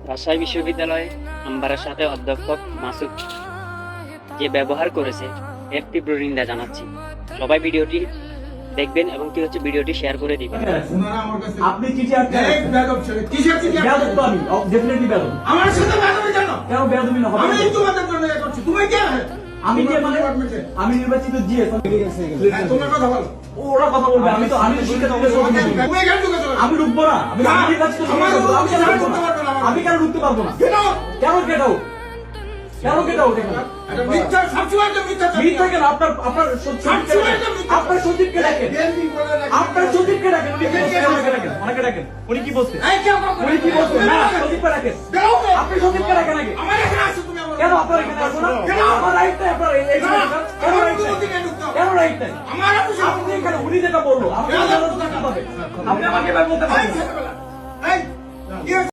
রাজশাহী বিশ্ববিদ্যালয়ে আম্বারের সাথে অধ্যাপক মাসুদ যে ব্যবহার করেছে এর তীব্র নিন্দা জানাচ্ছি। সবাই ভিডিওটি দেখবেন এবং ভিডিওটি শেয়ার করে দিবেন। আপনি চিঠি আনতে বেয়াদব ছেলে কিসের চিঠি বেয়াদব তো আমি ডেফিনেটলি বেয়াদব আমার সাথে বেয়াদবি কেন কেন বেয়াদবি না হবে আমি তোমাদের জন্য এ করছি তুমি কে আমি যে মানে আমি নির্বাচিত জিএস তোমরা কথা বলো ওরা কথা বলবে আমি তো শিক্ষা দিতে তুমি কেন ঢুকে চলে আমি ঢুকবো না আমি নির্বাচিত আমি কেন ঢুকতে পারবো না কেন কেন মিথ্যা সবসময় তো মিথ্যা কেন আপনার সচিবকে ডাকেন আপনার সচিবকে ডাকেন অনেকে ডাকেন উনি কি বলছেন উনি কি বলছেন না সচিবকে ডাকেন আপনি সচিবকে ডাকেন আগে আমার এখানে আসো তুমি কেন আপনার এখানে আসো না কেন আমার রাইট নাই আপনার এখানে কেন রাইট নাই আমার আপনি এখানে উনি যেটা বললো আপনি আমাকে বলতে পারেন